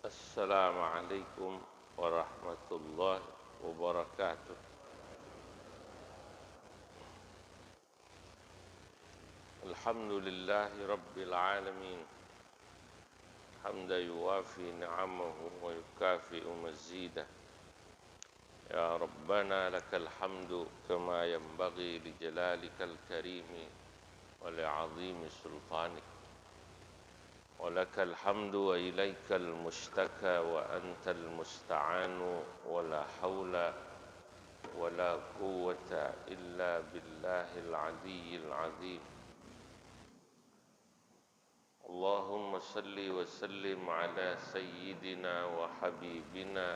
Assalamualaikum warahmatullahi wabarakatuh. Alhamdulillahi rabbil alamin. Hamda yuwafi ni'amahu wa yukafi'u mazidah. Ya Rabbana lakal hamdu kama yanbaghi li jalalikal karimi wa li'azimi sultanik. ولك الحمد وإليك المشتكى وأنت المستعان ولا حول ولا قوة إلا بالله العلي العظيم. اللهم صل وسلم على سيدنا وحبيبنا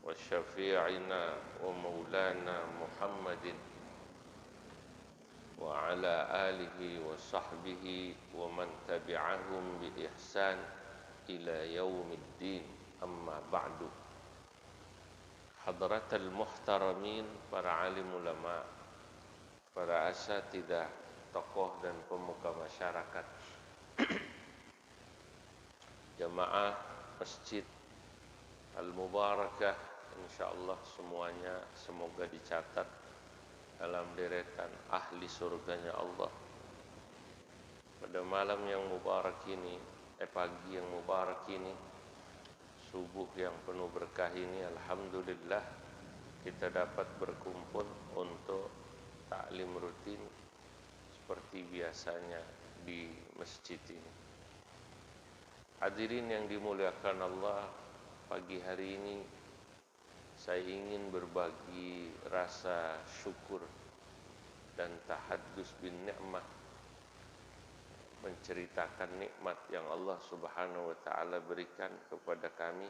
وشفيعنا ومولانا محمد وعلى آله وصحبه ومن تبعهم بإحسان إلى يوم الدين. أما بعد. Hadratal muhtaramin, para alim ulama, para asatidah, tokoh dan pemuka masyarakat, jamaah Masjid Al-Mubarakah, insyaallah semuanya semoga dicatat dalam deretan ahli surganya Allah. Pada malam yang mubarak ini, pagi yang mubarak ini, subuh yang penuh berkah ini, alhamdulillah kita dapat berkumpul untuk taklim rutin seperti biasanya di masjid ini. Hadirin yang dimuliakan Allah, pagi hari ini saya ingin berbagi rasa syukur dan tahaddus bin ni'mah, menceritakan nikmat yang Allah Subhanahu wa taala berikan kepada kami,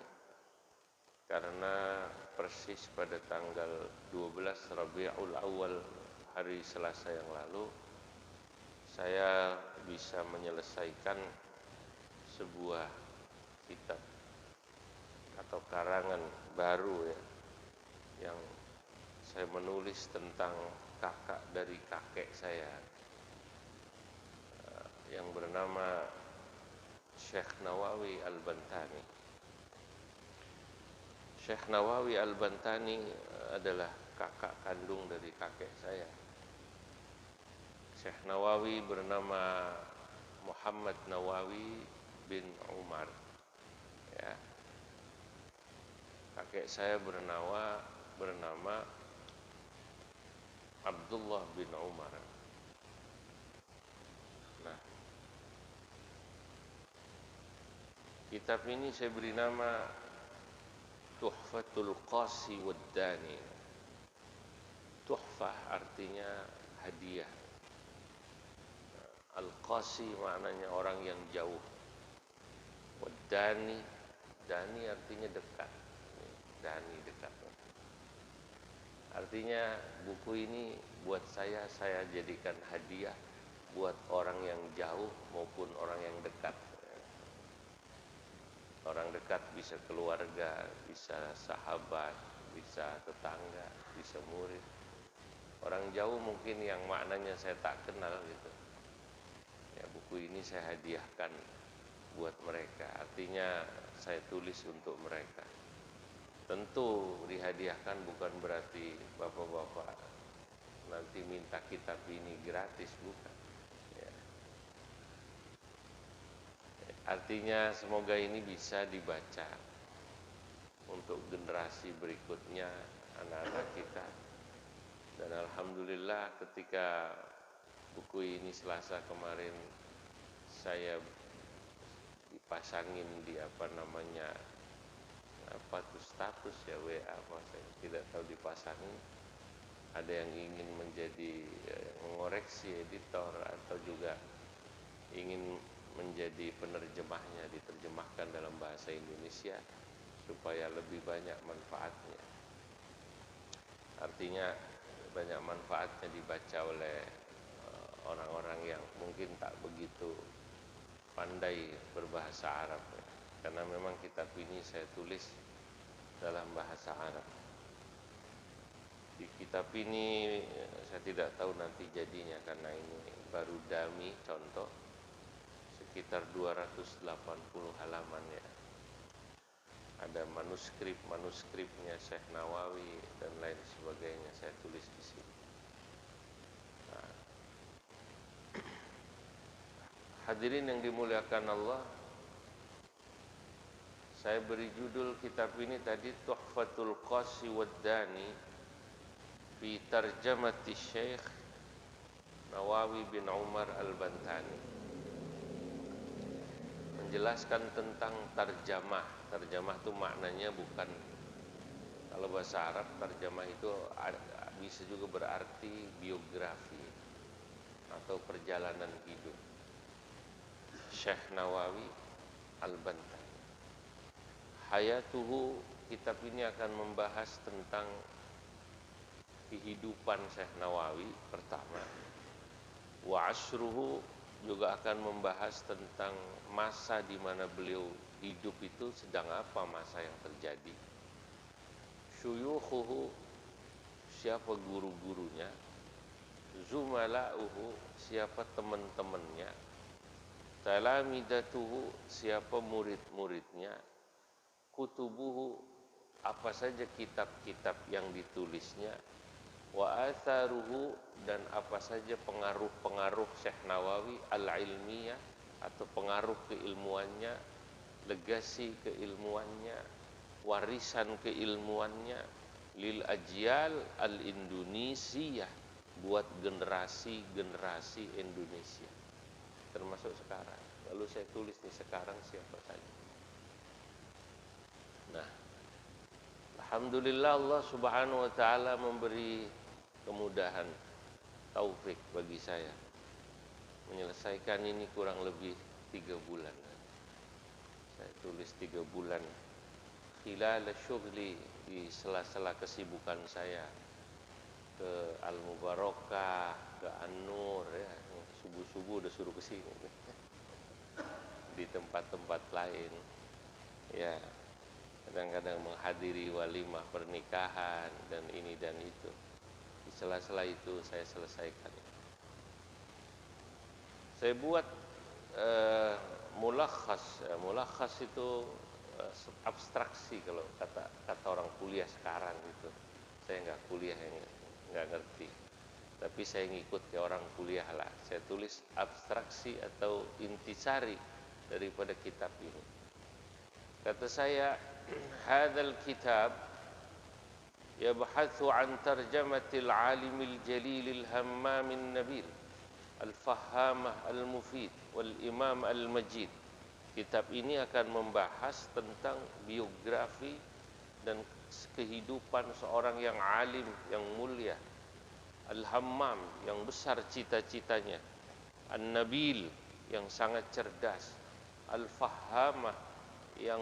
karena persis pada tanggal 12 Rabiul Awal, hari Selasa yang lalu, saya bisa menyelesaikan sebuah kitab atau karangan baru yang saya menulis tentang kakak dari kakek saya yang bernama Syekh Nawawi Al-Bantani. Syekh Nawawi Al-Bantani adalah kakak kandung dari kakek saya. Syekh Nawawi bernama Muhammad Nawawi bin Umar. Ya. Kakek saya bernama Abdullah bin Umar. Nah, kitab ini saya beri nama Tuhfatul Qasi Waddani. Tuhfah artinya hadiah. Al-Qasi maknanya orang yang jauh. Waddani, dani artinya dekat. Dani dekat. Artinya buku ini buat saya jadikan hadiah buat orang yang jauh maupun orang yang dekat. Orang dekat bisa keluarga, bisa sahabat, bisa tetangga, bisa murid. Orang jauh mungkin yang maknanya saya tak kenal gitu. Ya, buku ini saya hadiahkan buat mereka. Artinya saya tulis untuk mereka. Tentu dihadiahkan bukan berarti bapak-bapak nanti minta kitab ini gratis, bukan. Ya. Artinya semoga ini bisa dibaca untuk generasi berikutnya, anak-anak kita. Dan alhamdulillah ketika buku ini Selasa kemarin saya dipasangin di status ya, WA apa, saya tidak tahu dipasangin. Ada yang ingin menjadi mengoreksi editor atau juga ingin menjadi penerjemahnya, diterjemahkan dalam bahasa Indonesia supaya lebih banyak manfaatnya. Artinya banyak manfaatnya dibaca oleh orang-orang yang mungkin tak begitu pandai berbahasa Arab, karena memang kitab ini saya tulis dalam bahasa Arab. Di kitab ini saya tidak tahu nanti jadinya, karena ini baru dami contoh, sekitar 280 halaman ya. Ada manuskripnya Syekh Nawawi dan lain sebagainya saya tulis di sini. Nah, hadirin yang dimuliakan Allah, saya beri judul kitab ini tadi Tuhfatul Qasi Waddani fi Tarjamati Syekh Nawawi bin Umar Al-Bantani. Menjelaskan tentang tarjamah. Tarjamah itu maknanya bukan, kalau bahasa Arab tarjamah itu bisa juga berarti biografi atau perjalanan hidup Syekh Nawawi Al-Bantani. Hayatuhu, kitab ini akan membahas tentang kehidupan Syekh Nawawi pertama. Wa asruhu, juga akan membahas tentang masa di mana beliau hidup itu sedang apa masa yang terjadi. Syuyukhuhu, siapa guru-gurunya. Zumala'uhu, siapa teman-temannya. Talamidatuhu, siapa murid-muridnya. Kutubuhu, apa saja kitab-kitab yang ditulisnya. Wa atharuhu, dan apa saja pengaruh-pengaruh Syekh Nawawi al-ilmiyah, atau pengaruh keilmuannya, legasi keilmuannya, warisan keilmuannya lil ajyal al-Indonesiyah, buat generasi-generasi Indonesia termasuk sekarang. Lalu saya tulis nih sekarang siapa saja. Nah, alhamdulillah Allah Subhanahu wa taala memberi kemudahan, taufik bagi saya menyelesaikan ini kurang lebih 3 bulan. Saya tulis 3 bulan khilal syughli, di sela-sela kesibukan saya ke Al-Mubarakah, ke An-Nur ya. Subuh-subuh udah suruh ke sini. Di tempat-tempat lain. Ya. Kadang-kadang menghadiri walimah pernikahan dan ini dan itu. Di sela-sela itu saya selesaikan. Saya buat mulakhas. Mulakhas itu abstraksi kalau kata orang kuliah sekarang gitu. Saya nggak kuliah, nggak ngerti. Tapi saya ngikut ke orang kuliah lah. Saya tulis abstraksi atau intisari daripada kitab ini. Kata saya, hadzal kitab yabhathu an tarjamatil alimil jalilil hammamin nabil al-fahamah al-mufid wal imam al-majid. Kitab ini akan membahas tentang biografi dan kehidupan seorang yang alim, yang mulia, al-hammam, yang besar cita-citanya, an-nabil, yang sangat cerdas, al-fahamah, yang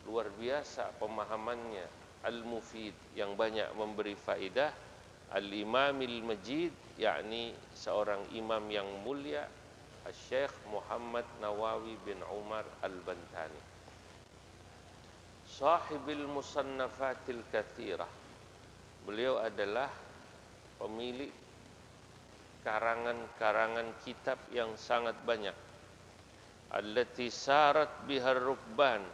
luar biasa pemahamannya, al-mufid, yang banyak memberi faedah, al-imamil majid, yakni seorang imam yang mulia, Syekh Muhammad Nawawi bin Umar Al-Bantani, sahibil musannafatil kathirah. Beliau adalah pemilik karangan-karangan kitab yang sangat banyak. Allati sarat bihar rukban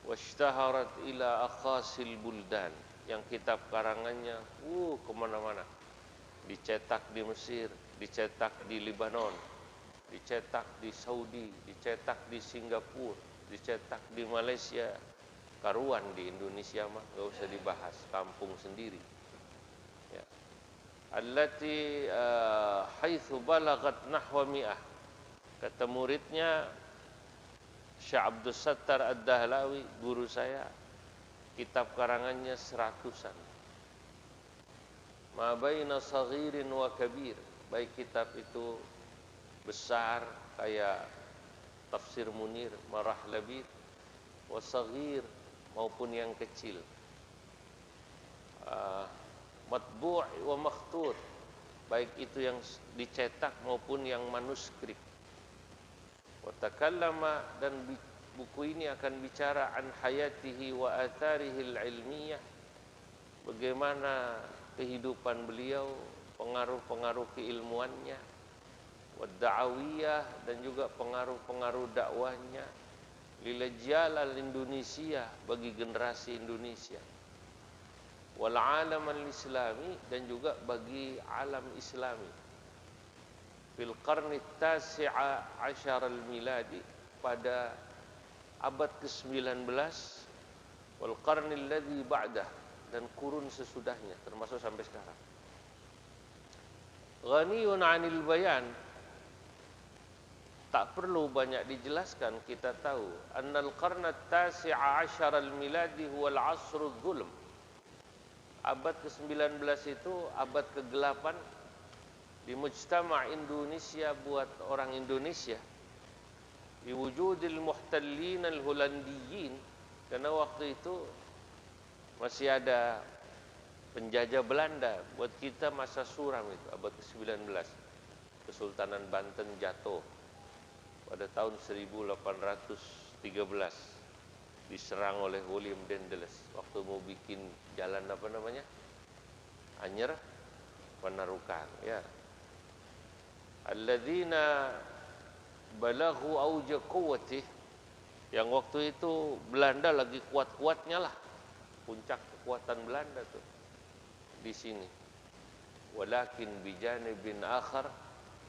washtaharat ila akhasil buldan, yang kitab karangannya kemana-mana. Dicetak di Mesir, dicetak di Lebanon, dicetak di Saudi, dicetak di Singapura, dicetak di Malaysia. Karuan di Indonesia mah gak usah dibahas, kampung sendiri ya. Allati haitsu balagat nahwa mi'ah, kata muridnya Syekh Abdul Sattar Ad-Dahlawi, guru saya, kitab karangannya 100-an. Ma baina saghirin wa kabir, baik kitab itu besar kayak Tafsir Munir, Marah Labid, wa saghir, maupun yang kecil, matbu' wa makhtut, baik itu yang dicetak maupun yang manuskrip. Wa takallama, dan buku ini akan bicara an hayatihi wa atharihil ilmiyah, bagaimana kehidupan beliau, pengaruh-pengaruh keilmuannya, wa da'awiyah, dan juga pengaruh-pengaruh dakwahnya, lilajyal al-Indonesia, bagi generasi Indonesia, wal alam al-islami, dan juga bagi alam Islami, fil qarni tasi'a asyar al-miladi, pada abad ke-19, wal qarni alladhi ba'dah, dan kurun sesudahnya termasuk sampai sekarang. Ghaniyun 'anil bayan, tak perlu banyak dijelaskan, kita tahu annal qarna tasi'a asyar al-miladi huwa al-'asru adh-dhulm. Abad ke-19 itu abad kegelapan di mujtama' Indonesia buat orang Indonesia. Di wujudil muhtallin al-Holandiyin, karena waktu itu masih ada penjajah Belanda. Buat kita masa suram itu, abad ke-19. Kesultanan Banten jatuh pada tahun 1813, diserang oleh William Daendels waktu mau bikin jalan apa namanya, Anyer Panarukan, ya. Alladzina balaghu auja quwwatih, yang waktu itu Belanda lagi kuat-kuatnya lah, puncak kekuatan Belanda tuh di sini. Walakin bijanibin akhar,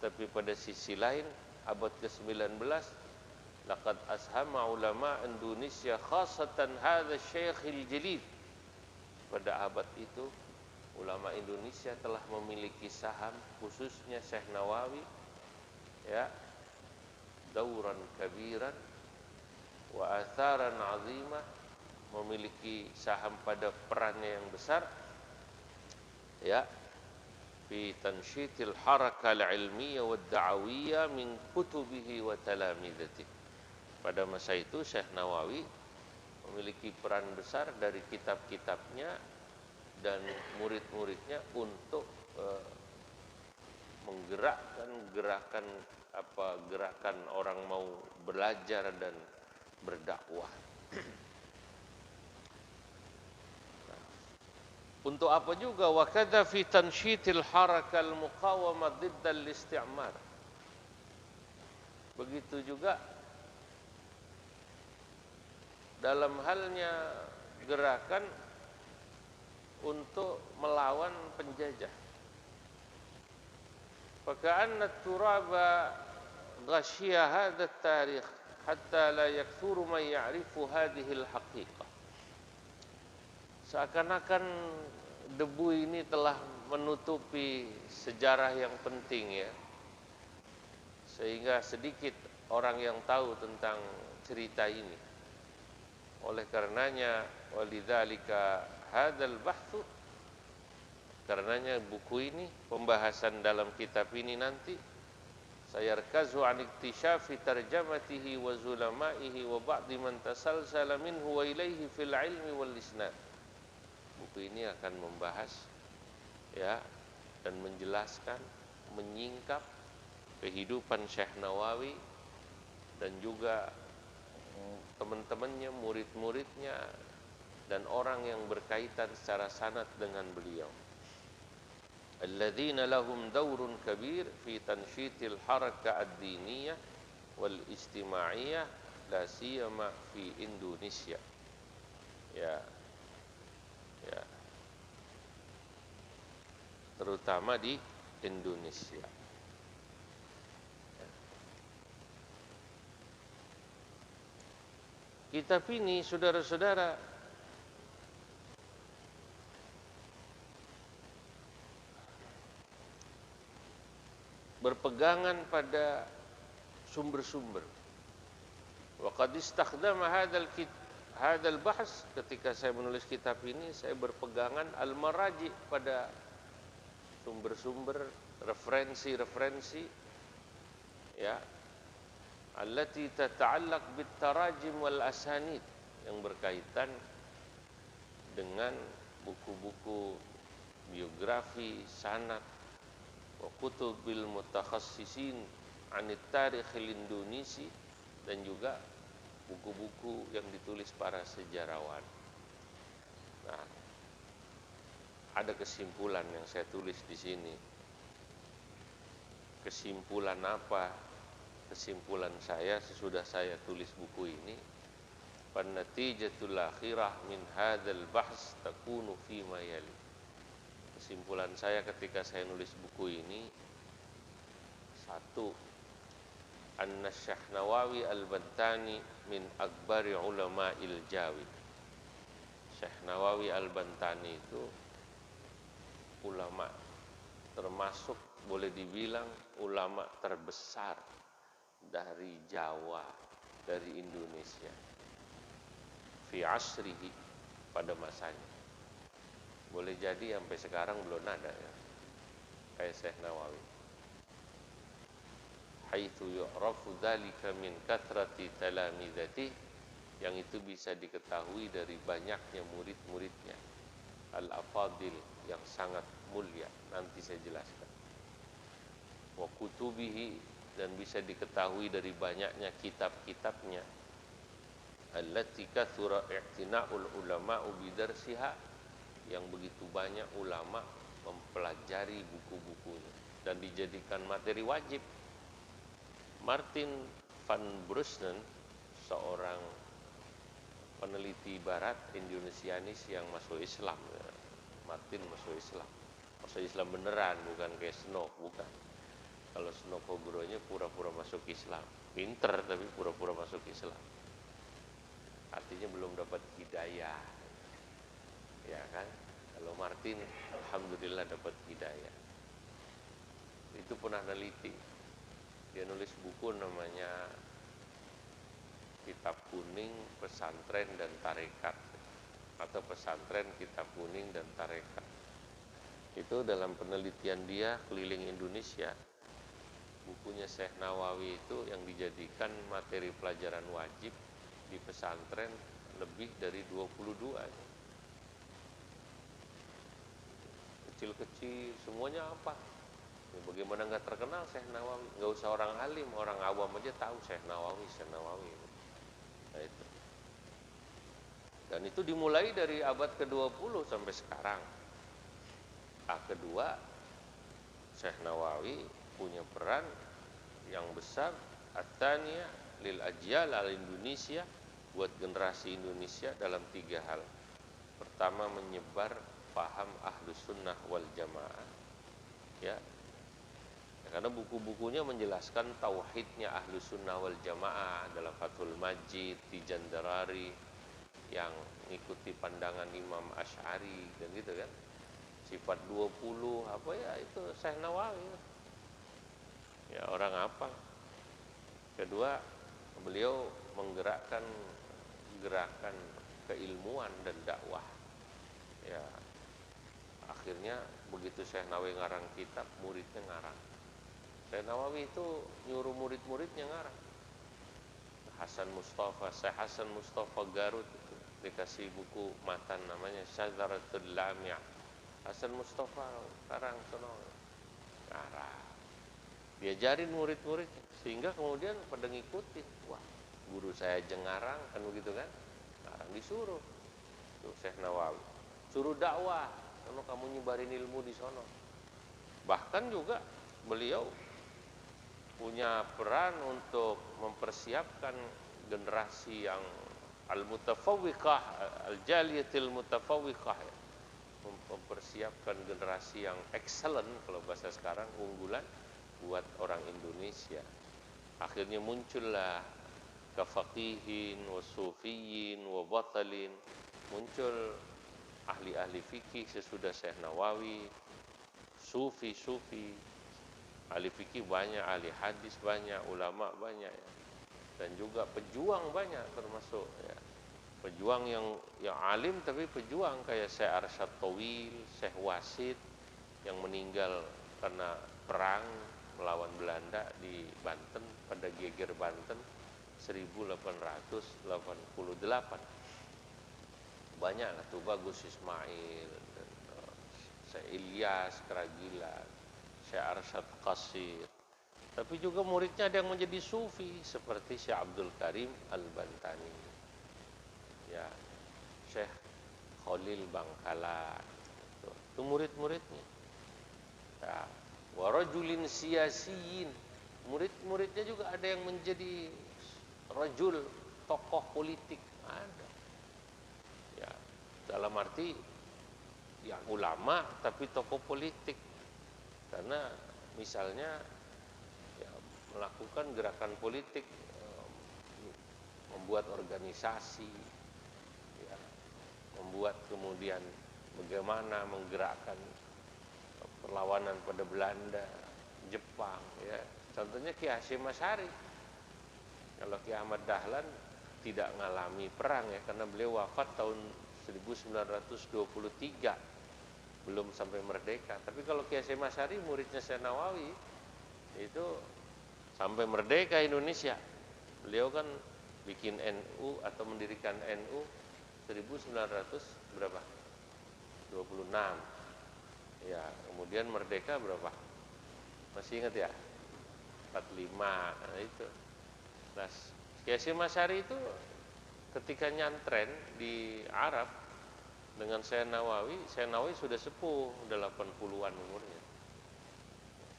tapi pada sisi lain abad ke-19 laqad ashama ulama Indonesia khasatan hadha syekhil jalil. Pada abad itu ulama Indonesia telah memiliki saham, khususnya Syekh Nawawi, ya, dauran kabiran wa atharan azimah, memiliki saham pada perannya yang besar, ya, fi tansyitil harakah al-ilmiyah wa ad-da'awiyah min kutubihi wa talamidatihi. Pada masa itu Syekh Nawawi memiliki peran besar dari kitab-kitabnya dan murid-muridnya untuk menggerakkan gerakan orang mau belajar dan berdakwah. Untuk apa juga? Wa kadza fi tansyitil harakal muqawamah diddal isti'mar. Begitu juga dalam halnya gerakan untuk melawan penjajah. Faka'anna turaba ghasyiya hadha at-tarikh hatta la yakthuru man ya'rifu hadhihi al-haqiqah. Seakan-akan debu ini telah menutupi sejarah yang penting, ya, sehingga sedikit orang yang tahu tentang cerita ini. Oleh karenanya, walidzalika hadzal bahthu, karenanya buku ini, pembahasan dalam kitab ini nanti, sayarkazu an iktishafi tarjamatihi wa zulamaihi wa ba'di man tasalsala minhu wa ilaihi fil ilmi wal isnad. Buku ini akan membahas, ya, dan menjelaskan, menyingkap kehidupan Syekh Nawawi dan juga teman-temannya, murid-muridnya, dan orang yang berkaitan secara sanad dengan beliau. Alladzina lahum daurun kabir fi tansyitil harakah ad-diniyah wal istima'iyah la siyama fi Indonesia. Ya. Ya. Terutama di Indonesia. Kitab ini, saudara-saudara, berpegangan pada sumber-sumber. Wa qad istakhdama hadzal bahs, ketika saya menulis kitab ini, saya berpegangan al-maraji, pada sumber-sumber, referensi-referensi, ya, allati tata'allaq bit-tarajim wal asanid, yang berkaitan dengan buku-buku biografi, sanad, wa kutubil mutakhassisin anit tarikhil Indonesi, dan juga buku-buku yang ditulis para sejarawan. Nah, ada kesimpulan yang saya tulis di sini. Kesimpulan apa? Kesimpulan saya sesudah saya tulis buku ini, Fannatijatul akhirah min hadzal bahs takunu fi ma yali. Kesimpulan saya ketika saya nulis buku ini, satu, anna Syekh Nawawi Al-Bantani min akbari ulama'il Jawi. Syekh Nawawi Al-Bantani itu ulama, termasuk boleh dibilang ulama terbesar dari Jawa, dari Indonesia, fi asrihi, pada masanya. Boleh jadi sampai sekarang belum ada ya, kayak Syekh Nawawi. Haitsu yu'rafu dzalika min kathrati talamidati, yang itu bisa diketahui dari banyaknya murid-muridnya, al-afadil, yang sangat mulia, nanti saya jelaskan. Wa kutubihi, dan bisa diketahui dari banyaknya kitab-kitabnya, allati kathura i'tina'ul ulama'u bidarsiha, yang begitu banyak ulama mempelajari buku-bukunya dan dijadikan materi wajib. Martin van Brusnen, seorang peneliti barat Indonesianis yang masuk Islam. Martin masuk Islam. Masuk Islam beneran, bukan kayak Snow, bukan. Kalau Snow Kogronya pura-pura masuk Islam. Pinter tapi pura-pura masuk Islam. Artinya belum dapat hidayah. Ya kan? Kalau Martin alhamdulillah dapat hidayah. Itu pernah neliti. Dia nulis buku namanya Kitab Kuning Pesantren dan Tarekat, atau Pesantren Kitab Kuning dan Tarekat. Itu dalam penelitian dia keliling Indonesia, bukunya Syekh Nawawi itu yang dijadikan materi pelajaran wajib di pesantren lebih dari 22. Kecil-kecil semuanya apa? Ya, bagaimana nggak terkenal Syekh Nawawi? Nggak usah orang alim, orang awam aja tahu Syekh Nawawi, Syekh Nawawi. Nah, itu. Dan itu dimulai dari abad ke-20 sampai sekarang. Kedua, Syekh Nawawi punya peran yang besar, at-taniyah lil ajyal al-Indonesia, buat generasi Indonesia dalam 3 hal. Pertama, menyebar paham Ahlus Sunnah wal Jamaah. Ya, karena buku-bukunya menjelaskan tauhidnya Ahlus Sunnah wal Jamaah dalam Fathul Majid, Tijan Darari, yang ngikuti pandangan Imam Asy'ari dan gitu kan. Sifat 20 apa ya, itu Syekh Nawawi. Ya, orang apa? Kedua, beliau menggerakkan gerakan keilmuan dan dakwah. Ya, akhirnya begitu Syekh Nawawi ngarang kitab, muridnya ngarang. Syekh Nawawi itu nyuruh murid-muridnya ngarang. Syekh Hasan Mustafa Garut itu dikasih buku matan namanya Syadzaratul Lamia. Hasan Mustafa ngarang sono, ngarang. Diajarin murid-muridnya sehingga kemudian pada ngikutin. Wah, guru saya aja ngarang, kan begitu kan? Ngarang disuruh. Tuh Syekh Nawawi. Suruh dakwah, kalau kamu nyebarin ilmu di sono. Bahkan juga beliau punya peran untuk mempersiapkan generasi yang al-mutafawwiqah, al-jaliyatil mutafawwiqah, mempersiapkan generasi yang excellent, kalau bahasa sekarang unggulan, buat orang Indonesia. Akhirnya muncullah kafaqihin wa sufiyin wa batalin, muncul ahli-ahli fikih sesudah Syekh Nawawi, sufi-sufi, ahli fikih banyak, ahli hadis banyak, ulama banyak ya. Dan juga pejuang banyak, termasuk ya, pejuang yang alim tapi pejuang kayak Syekh Arsyad Tawil, Syekh Wasid yang meninggal karena perang melawan Belanda di Banten, pada Geger Banten 1888. Banyak lah tuh, Bagus Ismail, Syekh Ilyas Keragilan, Syekh Arsyad Qasir. Tapi juga muridnya ada yang menjadi sufi seperti Syekh Abdul Karim Al-Bantani. Ya, Syekh Khalil Bangkalan. Itu murid-muridnya. Ya, wa rajulin siyasiyin. Murid-muridnya juga ada yang menjadi rajul, tokoh politik. ada. Ya, dalam arti ya ulama tapi tokoh politik. Karena misalnya ya, melakukan gerakan politik, membuat organisasi, ya, membuat kemudian bagaimana menggerakkan perlawanan pada Belanda, Jepang, ya. Contohnya Ki Hasyim Asy'ari. Kalau Ki Ahmad Dahlan tidak mengalami perang ya, karena beliau wafat tahun 1923, belum sampai merdeka. Tapi kalau Ki Hasyim Asy'ari muridnya Syekh Nawawi itu sampai merdeka Indonesia. Beliau kan bikin NU atau mendirikan NU 1900 berapa? 26. Ya, kemudian merdeka berapa? Masih ingat ya? 45. Nah, itu. Nah, Ki Hasyim Asy'ari itu ketika nyantren di Arab dengan Syekh Nawawi sudah sepuh, 80-an umurnya.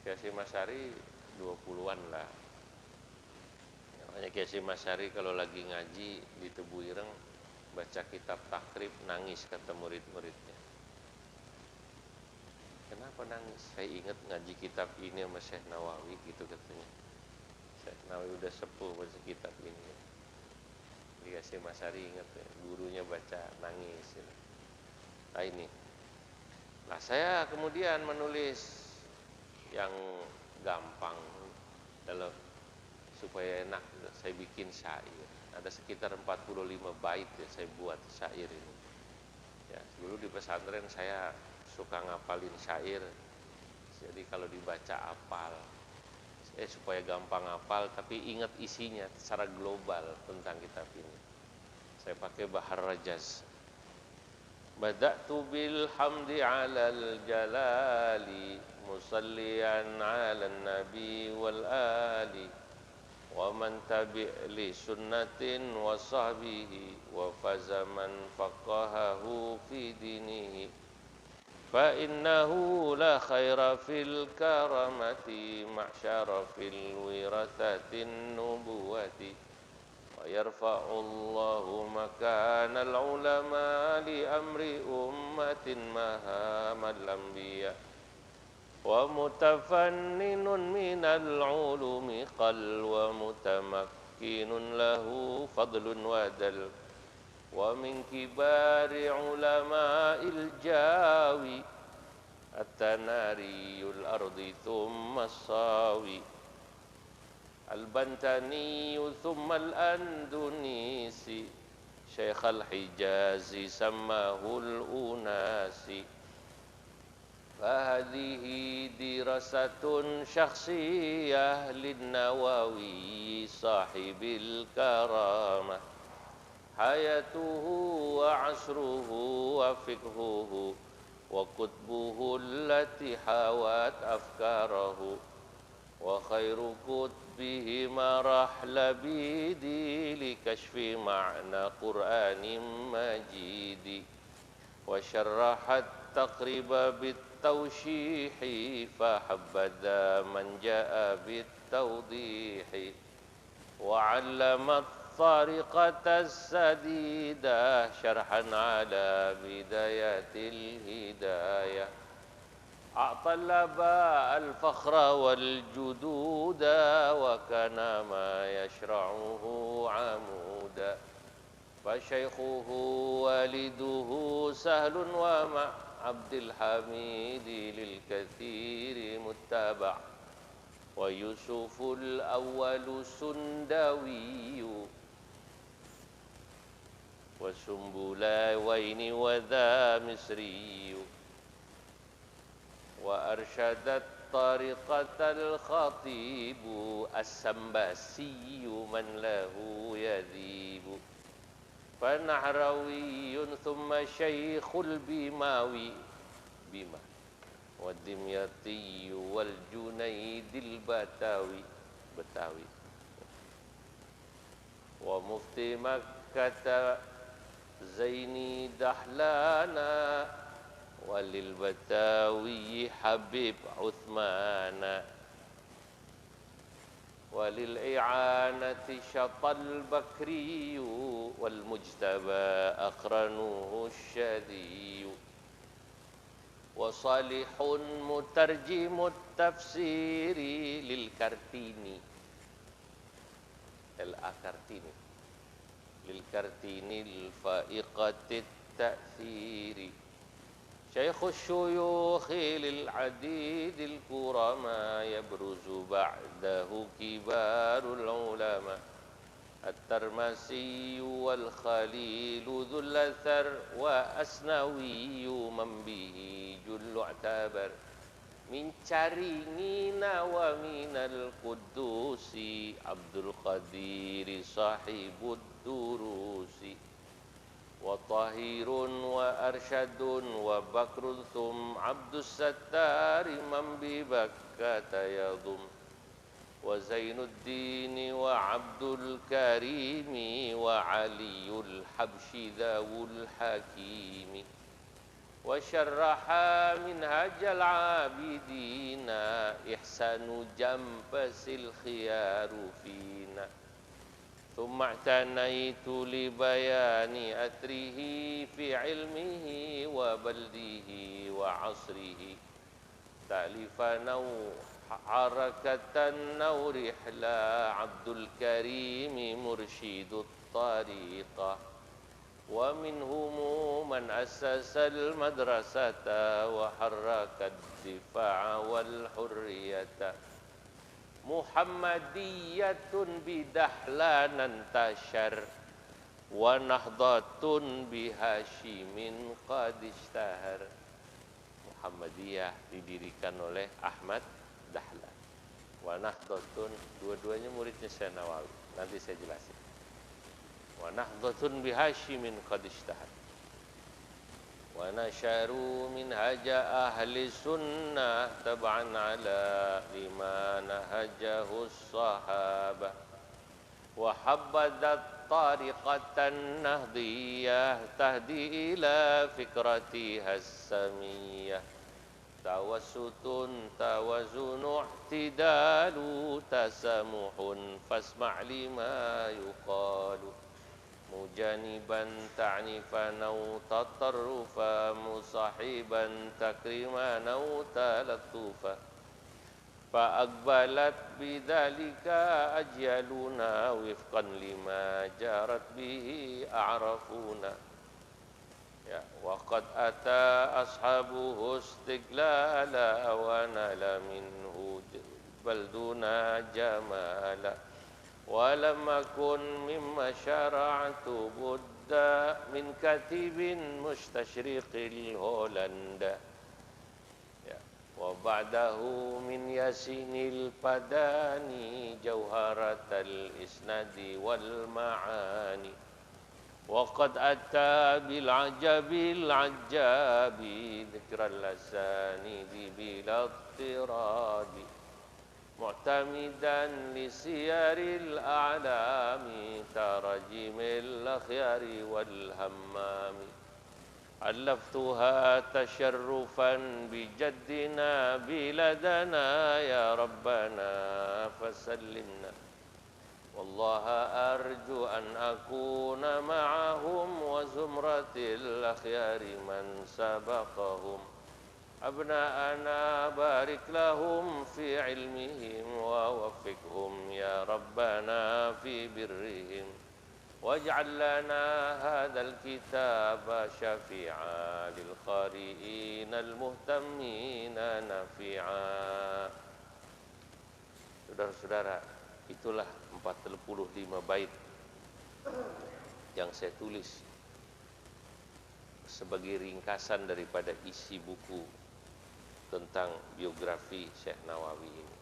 Ki Hasyim Asy'ari 20-an lah. Makanya Ki Hasyim Asy'ari kalau lagi ngaji di Tebu Ireng baca kitab takrib nangis, kata murid-muridnya. Kenapa nangis? Saya ingat ngaji kitab ini sama Syekh Nawawi, gitu katanya. Syekh Nawawi udah sepuh baca kitab ini. Ki Hasyim Asy'ari ingat ya, gurunya baca nangis. Nah ini. Nah saya kemudian menulis yang gampang dalam supaya enak, saya bikin syair. Ada sekitar 45 bait ya saya buat syair ini. Ya, dulu di pesantren saya suka ngapalin syair. Jadi kalau dibaca hafal. Supaya gampang hafal tapi ingat isinya secara global tentang kitab ini. Saya pakai Bahar Rajaz. Bada'tu bil hamdi 'alal jalali musalliyan 'alan nabi wal ali wa man tabi' li sunnatin wa sahbihi wa faza man faqahahu fi dinihi fa innahu la khaira fil karamati ma'syara fil wirathatin nubuwati wa yarfa'u Allahu makanal ulama li amri ummatin mahamal anbiya wa mutafanninun minal ulumi qal wa mutamakkinun lahu fadlun wa dal wa min kibari ulama'il jawi at-tanariyul ardi thumma as-sawi al-bantaniyu thumma al-andunisi syekh al-hijazi sammahul unasi fahadihi dirasatun syakhsiyah lin-Nawawi sahibil karamah hayatuhu wa asruhu wa fiqhuhu wa qutbuhu allati hawat afkarahu wa khairu qutbihi marahla bidi li kashfi ma'na Qur'anim majidi wa syarrahat taqriba bitawshihi fahabbada man ja'a bitawdihi wa 'allamat طريقة السديدة شرحا على بداية الهداية أعطى الآباء الفخر والجدود وكان ما يشرعه عمودا فشيخه والده سهل ومع عبد الحميد للكثير متبع ويوسف الأول سندوي وسنبلاوين وذا مصري وأرشدت طريقة الخطيب السنباسي من له يذيب فنحروي ثم شيخ البيماوي بما والدمياطي والجنيد البتاوي ومفتي مكة زيني دحلانا وللبتاوي حبيب عثمان وللإعانة شط البكري والمجتبى أقرنه الشذي وصالح مترجم التفسير للكرتيني الأكرتيني للكرتيني الفائقة التأثير شيخ الشيوخ للعديد الكرماء يبرز بعده كبار العلماء الترمسي والخليل ذو الأثر وأسنوي من به جل اعتبر من شرينين ومن القدوس عبد القدير صاحب الدروس وطاهر وأرشد وبكر ثم عبد الستار من ببكة يضم وزين الدين وعبد الكريم وعلي الحبش ذو الحكيم وشرح منهج العابدين إحسان جنبس الخيار فينا ثم اعتنيت لبيان أثره في علمه وبلده وعصره تأليف حركة أو رحلة عبد الكريم مرشد الطريقة ومنهم من أسس المدرسة وحرك الدفاع والحرية محمدية بدحلان انتشر ونهضة بهاشم قد اشتهر. Muhammadiyah didirikan oleh Ahmad Dahlan. Wa Nahdlatun, dua-duanya muridnya Syekh Nawawi. Nanti saya jelasin. Wa Nahdlatun bi Hasyimin qad ishtahar. Wa nasharu minhaja ahli sunnah tab'an ala lima nahajahu sahabah. Wa habbadat tariqatan nahdiyah tahdi ila fikratiha as-samiyah. Tawassutun tawazunu i'tidalu tasamuhun fasma' lima yuqalu mujaniban ta'nifan aw tatarrufa musahiban takriman aw talattufa fa'aqbalat bidzalika ajyaluna wifqan lima jarat bihi a'rafuna ya waqad ata ashabuhu istiqlala wa nala minhu balduna jamala wa lam akun mimma syara'tu budda min katibin mustashriqil Holanda ya wa ba'dahu min yasinil padani jauharatal isnadi wal ma'ani وقد أتى بالعجب العجاب ذكر الأسانيد بلا اضطراد معتمدا لسير الأعلام تراجم الأخيار والهمام ألفتها تشرفا بجدنا بلدنا يا ربنا فسلمنا والله أرجو أن أكون معهم وزمرة الأخيار من سبقهم أبناءنا بارك لهم في علمهم ووفقهم يا ربنا في برهم واجعل لنا هذا الكتاب شفيعا للقارئين المهتمين نفيعا. Saudara-saudara, itulah 45 bait yang saya tulis sebagai ringkasan daripada isi buku tentang biografi Syekh Nawawi ini.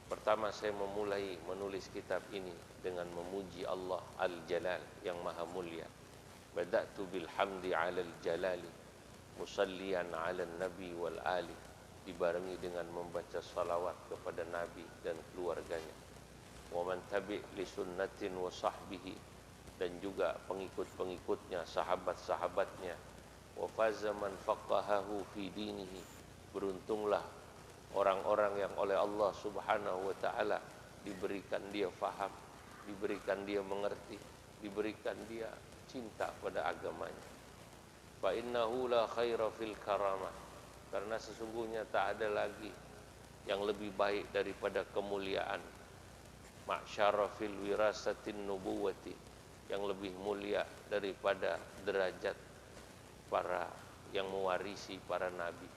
Pertama saya memulai menulis kitab ini dengan memuji Allah Al-Jalal yang maha mulia. Bada'tu bilhamdi 'alal jalali musallian 'alan nabi wal ali, dibarengi dengan membaca salawat kepada nabi dan keluarganya. Wa man tabi' li sunnatin wa sahbihi, dan juga pengikut-pengikutnya, sahabat-sahabatnya. Wa faza man faqahahu fi dinihi, beruntunglah orang-orang yang oleh Allah Subhanahu wa taala diberikan dia faham, diberikan dia mengerti, diberikan dia cinta pada agamanya. Fa innahu la khaira fil karamah, karena sesungguhnya tak ada lagi yang lebih baik daripada kemuliaan. Ma'syara fil wirasatin nubuwati, yang lebih mulia daripada derajat para yang mewarisi para nabi.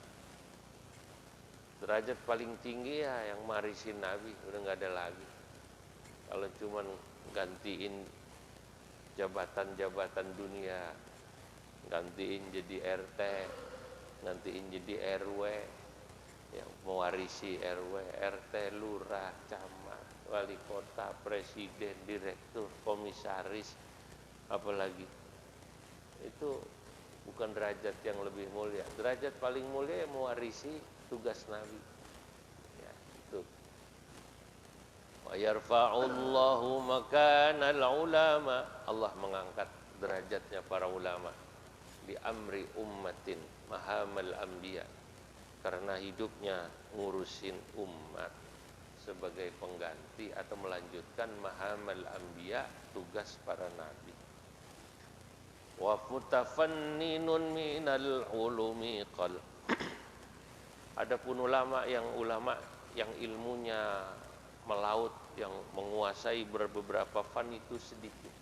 Derajat paling tinggi ya yang mewarisi nabi, udah nggak ada lagi. Kalau cuman gantiin jabatan-jabatan dunia, gantiin jadi RT, gantiin jadi RW, yang mewarisi RW, RT, lurah, camat, wali kota, presiden, direktur, komisaris, apalagi itu bukan derajat yang lebih mulia. Derajat paling mulia yang mewarisi tugas Nabi. Ya, itu. Wa yarfa'ullahu makanal ulama. Allah mengangkat derajatnya para ulama di amri ummatin mahamal anbiya, karena hidupnya ngurusin umat sebagai pengganti atau melanjutkan mahamal anbiya, tugas para nabi. Wa mutafanninun minal ulumi qal. Adapun ulama yang ilmunya melaut, yang menguasai beberapa fan itu sedikit.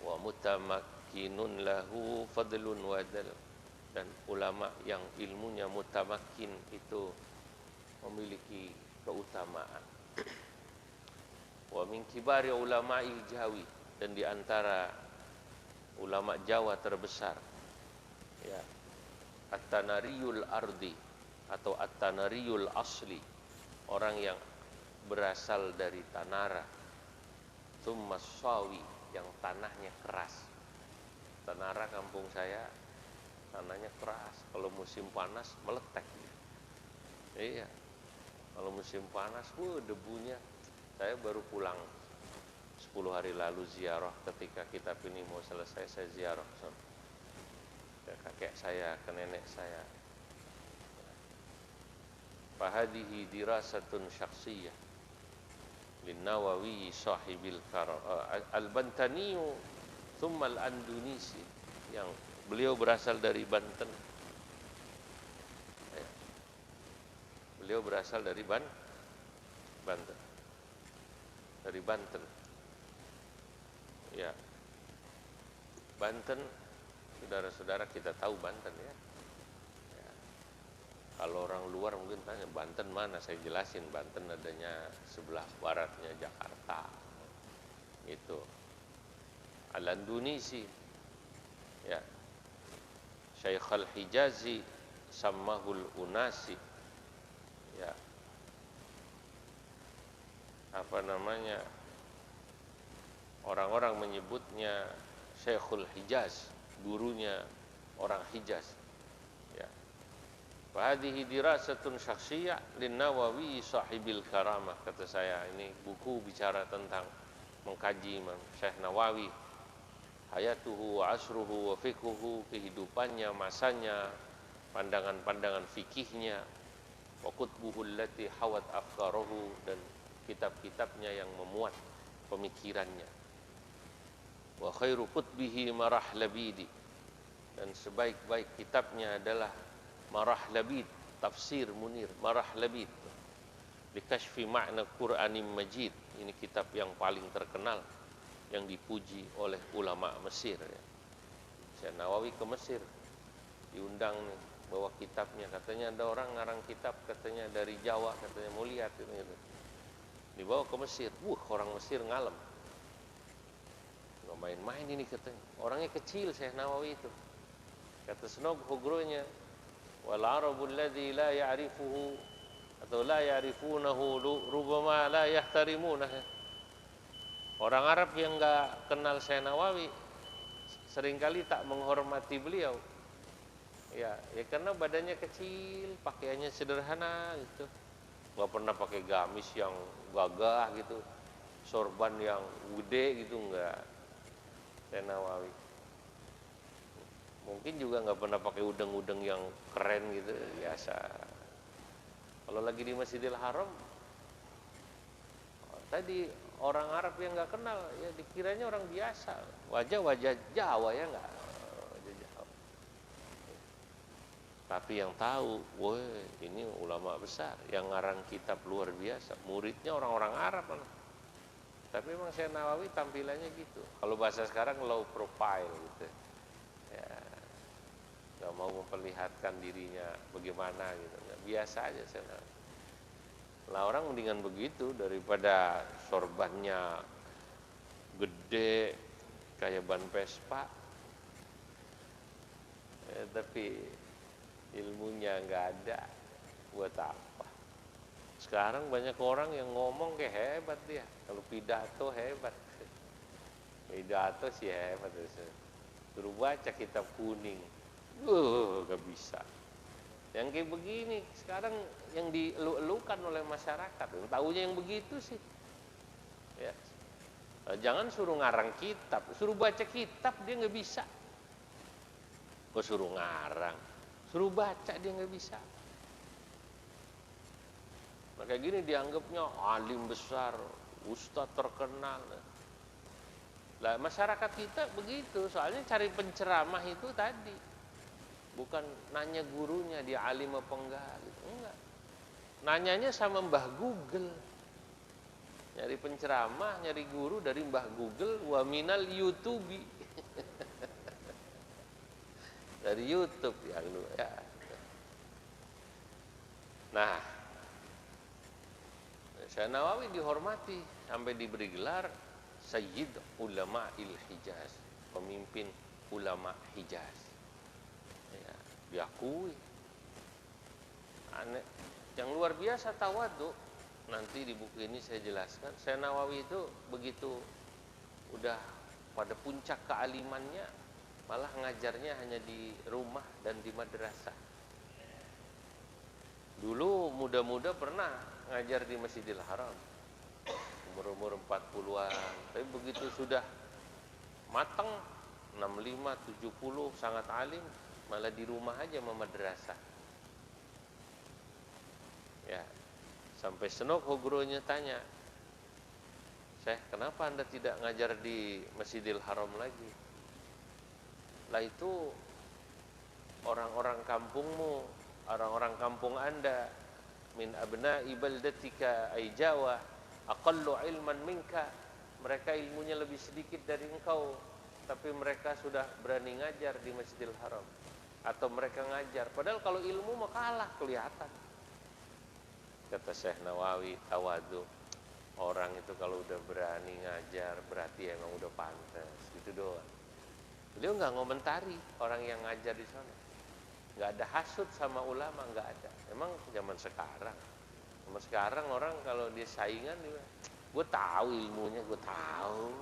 Wa mutamakkinun lahu fadlun wadal. Dan ulama yang ilmunya mutamakin itu memiliki keutamaan. Wa min kibari ulama'il Jawi, dan di antara ulama Jawa terbesar ya, At-Tanariyul Ardi atau At-Tanariyul Asli, orang yang berasal dari Tanara. Tsumma Sawi, yang tanahnya keras. Tanara kampung saya tanahnya keras, kalau musim panas meletek. Iya, kalau musim panas, debunya. Saya baru pulang 10 hari lalu ziarah, ketika kitab ini mau selesai saya ziarah ke kakek saya, ke nenek saya. Fahadihi dirasatun syakhsiyah lin-Nawawi sahibil karam al-Bantaniyu thumma al-Andunisi, yang beliau berasal dari Banten. Beliau berasal dari Banten. Dari Banten. Ya. Banten, saudara-saudara kita tahu Banten ya. Ya. Kalau orang luar mungkin tanya Banten mana, saya jelasin. Banten adanya sebelah baratnya Jakarta. Itu. Al-Andunisi. Ya. Syekh Al-Hijazi Sammahul Unasi. Ya. Apa namanya? Orang-orang menyebutnya Syekhul Hijaz, gurunya orang Hijaz. Ya. Fahadihi dirasatun syakhsiyah lin-Nawawi sahibil karamah. Kata saya, ini buku bicara tentang mengkaji Imam Syekh Nawawi, hayatuhu wa asruhu wa fiqhuhu, kehidupannya, masanya, pandangan-pandangan fikihnya, wa kutbuhu allati hawat afkarahu, dan kitab-kitabnya yang memuat pemikirannya. Wa khairu kutbihi Marah Labidi, dan sebaik-baik kitabnya adalah Marah Labid, tafsir Munir Marah Labid, Bikashfi Ma'na Qur'anim Majid. Ini kitab yang paling terkenal, yang dipuji oleh ulama Mesir ya. Syekh Nawawi ke Mesir, diundang nih, bawa kitabnya. Katanya ada orang ngarang kitab, katanya dari Jawa, katanya mau lihat gitu. Dibawa ke Mesir. Orang Mesir ngalem. Nggak main-main ini katanya. Orangnya kecil Syekh Nawawi itu. Kata Senog Hugronya, wal arabul ladzi la ya'rifuhu atau la ya'rifunahu rubama la yahtarimunah. Orang Arab yang nggak kenal Syekh Nawawi seringkali tak menghormati beliau. Ya karena badannya kecil, pakaiannya sederhana gitu. Nggak pernah pakai gamis yang gagah gitu, sorban yang gede gitu, enggak. Syekh Nawawi mungkin juga nggak pernah pakai udeng-udeng yang keren gitu, biasa. Kalau lagi di Masjidil Haram Tadi orang Arab yang nggak kenal, ya dikiranya orang biasa. Wajah-wajah Jawa ya nggak? Wajah Jawa. Tapi yang tahu, woi ini ulama besar, yang ngarang kitab luar biasa. Muridnya orang-orang Arab. Tapi memang Syekh Nawawi tampilannya gitu. Kalau bahasa sekarang low profile gitu. Ya, nggak mau memperlihatkan dirinya bagaimana gitu. Biasa aja Syekh Nawawi. Lah orang mendingan begitu daripada sorbannya gede kayak ban Vespa, tapi ilmunya nggak ada, buat apa? Sekarang banyak orang yang ngomong kayak hebat dia, kalau pidato hebat, pidato sih hebat, suruh baca kitab kuning, gak bisa. Yang kayak begini sekarang yang dielu-elukan oleh masyarakat, yang tahunya yang begitu sih. Ya. Jangan suruh ngarang kitab, suruh baca kitab dia nggak bisa. Kok suruh ngarang, suruh baca dia nggak bisa. Nah, kayak gini dianggapnya alim besar, ustadz terkenal. Lah masyarakat kita begitu, soalnya cari penceramah itu tadi, bukan nanya gurunya dia alim apa enggak, gitu. Enggak. Nanyanya sama Mbah Google. Nyari penceramah, nyari guru dari Mbah Google, wa minal YouTubi. Dari YouTube ya. Nah, Syekh Nawawi dihormati sampai diberi gelar Sayyid Ulama Hijaz, pemimpin ulama Hijaz. Ya, diakui. Aneh. Yang luar biasa tawadhu. Nanti di buku ini saya jelaskan, Syekh Nawawi itu begitu udah pada puncak kealimannya, malah ngajarnya hanya di rumah dan di madrasah. Dulu muda-muda pernah ngajar di Masjidil Haram, umur 40-an, tapi begitu sudah matang 65, 70, sangat alim, malah di rumah aja sama madrasah. Ya, sampai senok gurunya tanya, Syekh, kenapa Anda tidak ngajar di Masjidil Haram lagi? Lah itu orang-orang kampungmu, orang-orang kampung Anda, min abna'i baldatika ay Jawa, aqallu ilman minka. Mereka ilmunya lebih sedikit dari engkau, tapi mereka sudah berani ngajar di Masjidil Haram. Atau mereka ngajar, padahal kalau ilmu mah kalah kelihatan. Kata Syekh Nawawi, tawadhu. Orang itu kalau udah berani ngajar berarti emang udah pantas, gitu doang. Beliau nggak ngomentari orang yang ngajar di sana, nggak ada hasut sama ulama, nggak ada. Emang zaman sekarang orang kalau dia saingan, gue tahu ilmunya, gue tahu.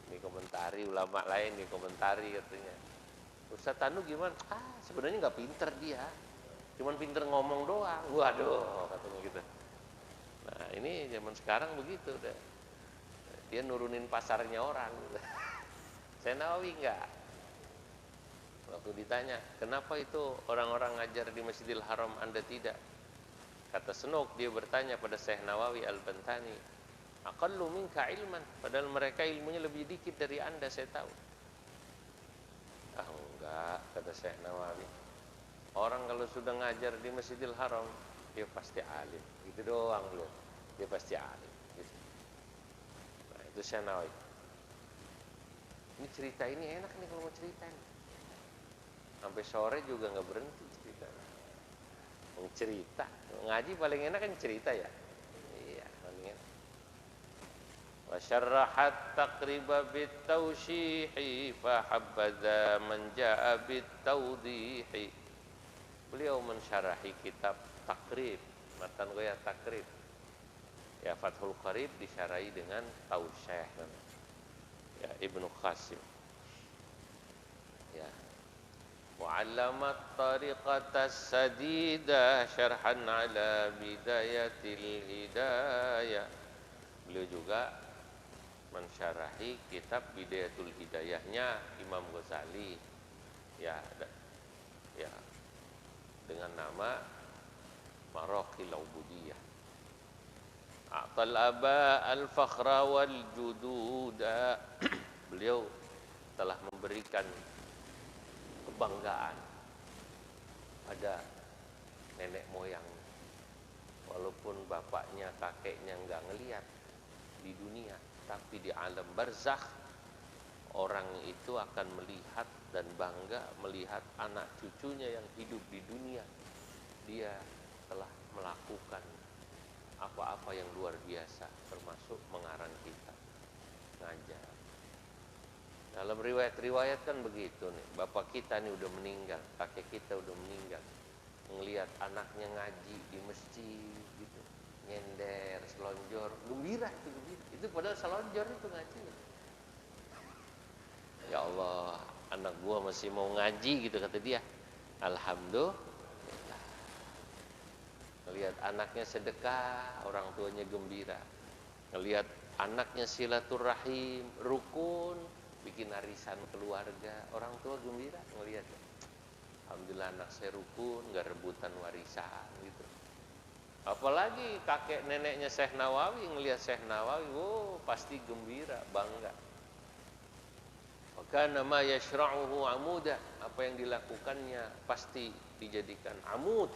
Ini komentari ulama lain, nih komentari katanya, Ustaz Tanu gimana? Sebenarnya nggak pinter dia, cuman pinter ngomong doang. Waduh, katanya gitu. Nah ini zaman sekarang begitu deh. Dia nurunin pasarnya orang. Syekh Nawawi enggak. Waktu ditanya, kenapa itu orang-orang ngajar di Masjidil Haram Anda tidak? Kata Senok, dia bertanya pada Syekh Nawawi Al-Bantani, aqallu minka ilman, padahal mereka ilmunya lebih dikit dari Anda, saya tahu. Enggak, kata Syekh Nawawi. Orang kalau sudah ngajar di Masjidil Haram, dia pasti alim. Itu doang loh, dia pasti alim. Gitu. Nah itu Syekh Nawawi. Ini cerita ini enak nih kalau mau cerita nih. Sampai sore juga nggak berhenti cerita. Cerita, ngaji paling enak kan cerita ya. Iya, paling enak. Wa syarrahat taqriba bitawshihi fa habadza man jaa bitawdihi. Beliau mensyarahi kitab Takrib, matan goya Takrib. Ya Fathul Qarib disyarahi dengan Tausyih. Ya Ibnu Qasim. Ya. Mu'allamat tariqatas sadida syarhan ala bidayatil hidayah. Beliau juga mensyarahi kitab Bidayatul Hidayahnya Imam Ghazali. Ya dengan nama Maraqil Ubudiyah. A'tal aba al-fakhra wal jududa. Beliau telah memberikan kebanggaan pada nenek moyang, walaupun bapaknya kakeknya nggak ngelihat di dunia, tapi di alam barzakh orang itu akan melihat dan bangga melihat anak cucunya yang hidup di dunia. Dia telah melakukan apa-apa yang luar biasa, termasuk mengarang kitab, ngajar. Dalam riwayat-riwayat kan begitu nih, bapak kita nih udah meninggal, kakek kita udah meninggal, ngelihat anaknya ngaji di masjid gitu, nyender, selonjor, gembira itu, gembira. Itu padahal selonjor itu ngajinya. Ya Allah, anak gua masih mau ngaji gitu, kata dia. Alhamdulillah. Ngelihat anaknya sedekah, orang tuanya gembira. Ngelihat anaknya silaturahim, rukun, bikin arisan keluarga, orang tua gembira ngelihat. Alhamdulillah anak saya rukun, nggak rebutan warisan gitu. Apalagi kakek neneknya Syekh Nawawi, ngelihat Syekh Nawawi, oh pasti gembira, bangga. Maka nama yashra'uhu amuda, apa yang dilakukannya pasti dijadikan amud,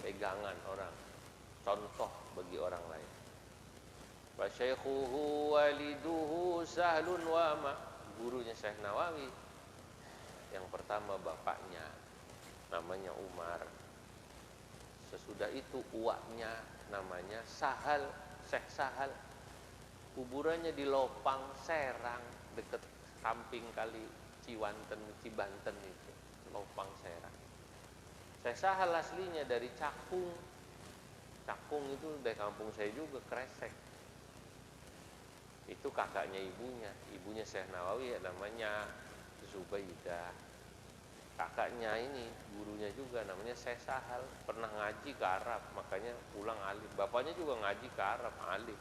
pegangan orang, contoh bagi orang lain. Wa syaikhuhu waliduhu Sahlun wa ma, gurunya Syekh Nawawi yang pertama bapaknya namanya Umar, sesudah itu uaknya namanya Sahal, Syekh Sahal, kuburannya di Lopang Serang dekat samping kali Cibanten itu, Lopang Serang. Syekh Sahal aslinya dari Cakung. Cakung itu dari kampung saya juga, Kresek. Itu kakaknya ibunya Syekh Nawawi namanya Zubaidah. Kakaknya ini gurunya juga namanya Syekh Sahal, pernah ngaji ke Arab, makanya pulang alim. Bapaknya juga ngaji ke Arab, alim.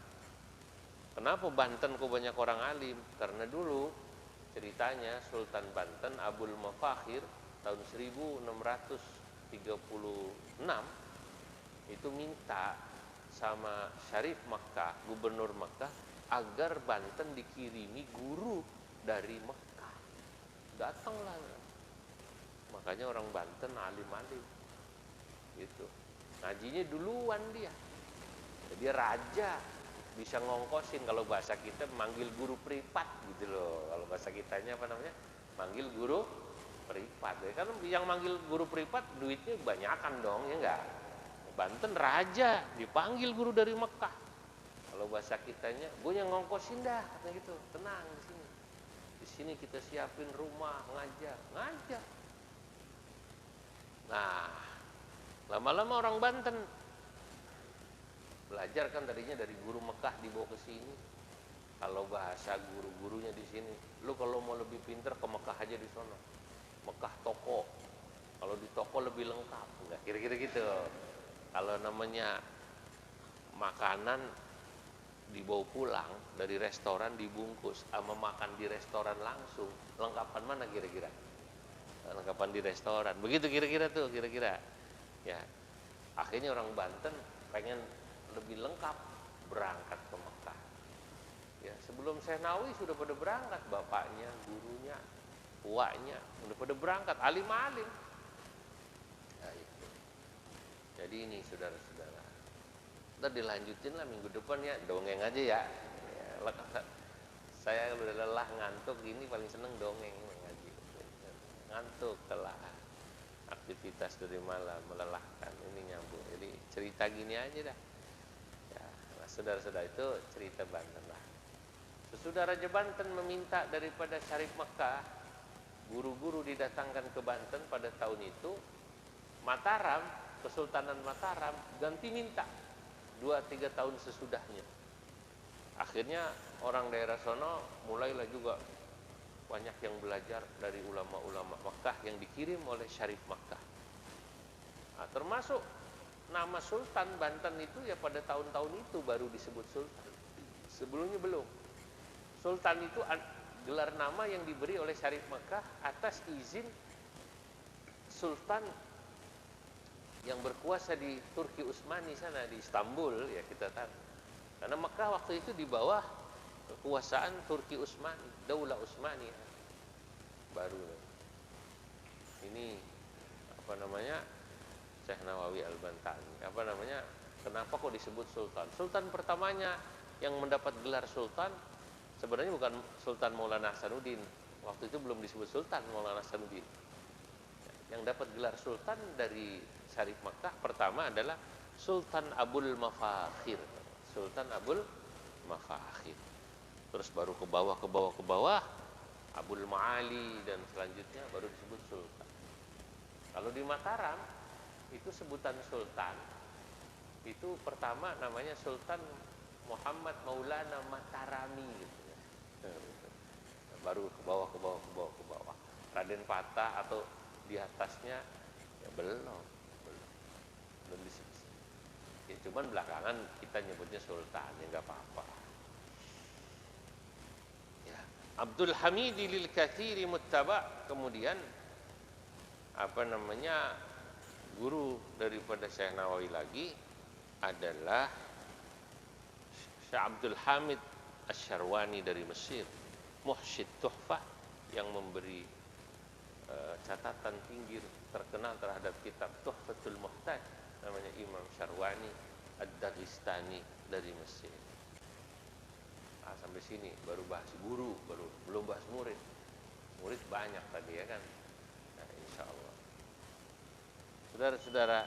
Kenapa Banten kok banyak orang alim? Karena dulu ceritanya Sultan Banten Abul Mafakhir tahun 1636 itu minta sama Syarif Makkah, gubernur Makkah, agar Banten dikirimi guru dari Makkah. Datanglah, makanya orang Banten alim-alim gitu, ngajinya duluan dia. Jadi raja, bisa ngongkosin, kalau bahasa kita manggil guru privat gitu loh. Kalau bahasa kitanya apa namanya, manggil guru privat ya. Kan yang manggil guru privat duitnya banyakan dong, ya enggak. Banten raja dipanggil guru dari Mekah. Kalau bahasa kitanya, gue yang ngongkosin dah, kata gitu. Tenang di sini. Di sini kita siapin rumah, ngajar. Nah, lama-lama orang Banten belajar kan tadinya dari guru Mekah dibawa ke sini. Kalau bahasa guru-gurunya di sini, lu kalau mau lebih pinter ke Mekah aja di sono. Mekah toko. Kalau di toko lebih lengkap, enggak kira-kira gitu. Kalau namanya makanan dibawa pulang dari restoran dibungkus sama makan di restoran langsung, lengkapan mana kira-kira? Lengkapan di restoran. Begitu kira-kira tuh, kira-kira. Ya. Akhirnya orang Banten pengen lebih lengkap, berangkat ke Mekah. Ya, sebelum Syekh Nawawi sudah pada berangkat, bapaknya, gurunya, uaknya sudah pada berangkat, alim-alim. Nah, itu. Jadi ini saudara-saudara, ntar dilanjutin lah minggu depan ya, dongeng aja ya. Saya udah lelah ngantuk gini, paling seneng dongeng ngaji. Ngantuk telah aktivitas dari malam melelahkan, ini nyambung. Jadi cerita gini aja dah. Ya, nah, saudara-saudara, itu cerita Banten lah. Sesudah Raja Banten meminta daripada Syarif Makkah, guru-guru didatangkan ke Banten pada tahun itu. Mataram, Kesultanan Mataram ganti minta 2-3 tahun sesudahnya. Akhirnya orang daerah sono mulailah juga banyak yang belajar dari ulama-ulama Makkah yang dikirim oleh Syarif Makkah. Nah, termasuk nama Sultan Banten itu ya pada tahun-tahun itu baru disebut Sultan. Sebelumnya belum. Sultan itu gelar nama yang diberi oleh Syarif Makkah atas izin Sultan yang berkuasa di Turki Utsmani sana, di Istanbul ya, kita tahu. Karena Mekah waktu itu di bawah kekuasaan Turki Utsmani, Daulah Utsmani baru. Ini apa namanya, Syekh Nawawi Al-Bantani, apa namanya, kenapa kok disebut sultan? Sultan pertamanya yang mendapat gelar sultan sebenarnya bukan Sultan Maulana Hasanuddin. Waktu itu belum disebut Sultan Maulana Hasanuddin. Yang dapat gelar sultan dari Syarif Makkah pertama adalah Sultan Abul Mafakhir. Sultan Abul Mafakhir. Terus baru ke bawah Abul Maali, dan selanjutnya baru disebut sultan. Kalau di Mataram itu sebutan sultan itu pertama namanya Sultan Muhammad Maulana Matarami gitu ya. Baru ke bawah. Raden Patah atau di atasnya ya belum disebut. Ya cuman belakangan kita nyebutnya sultan, ya nggak apa-apa. Ya, Abdul Hamidi lil katsiri muttaba. Kemudian apa namanya, guru daripada Syekh Nawawi lagi adalah Syekh Abdul Hamid Asy-Syarwani dari Mesir, Muhsyid Tuhfah, yang memberi catatan pinggir terkenal terhadap kitab Tuhfatul Muhtaj, namanya Imam Syarwani Ad-Dagistani dari Mesir. Nah, sampai sini baru bahas guru, belum bahas murid. Murid banyak tadi ya kan. Nah, insya Allah. Saudara-saudara,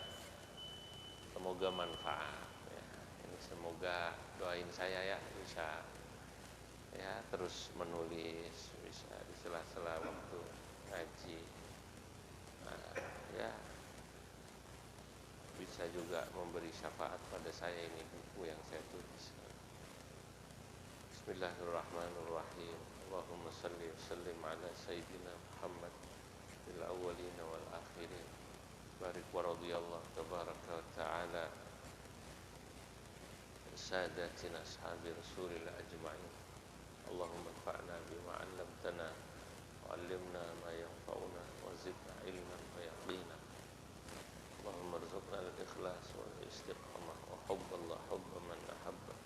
semoga manfaat ya. Ini semoga doain saya ya bisa ya terus menulis, bisa di sela-sela waktu ngaji, ya bisa juga memberi syafaat pada saya ini buku yang saya tulis. Bismillahirrahmanirrahim. Allahumma salli wa sallim ala sayyidina Muhammad fil awwalin wal akhirin. Barik wa radiyallahu tabaraka wa ta'ala sadatina ashabi rasulillah ajma'in. Allahumma anfa'na bima 'allamtana wa 'allimna ma yanfa'una wa zidna ilman wa yaqina. Allahumma arzuqna al-ikhlas wal istiqamah wa hubballah hubba man ahabba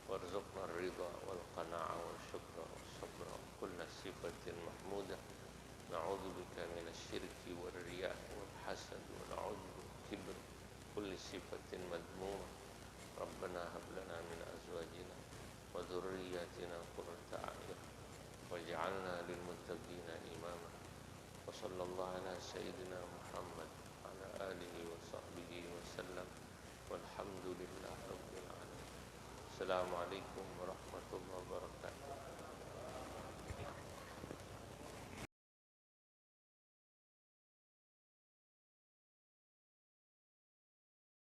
warzuqna ar-ridha wal qana'a wal syukra wal sabra wa kulla sifatin mahmudah. Na'udzu bika minasy syirki wal riya' wal hasad wa na'udzu kibr kulli sifatin madmumah. Rabbana hab lana min azwajina wa dhurriyyatina qurrata a'yun waj'alna lil muttaqina imama. Wa sallallahu ala sayyidina Muhammad ala alihi wa sahbihi wa sallam walhamdulillahi rabbil alamin. Assalamualaikum warahmatullahi wabarakatuh.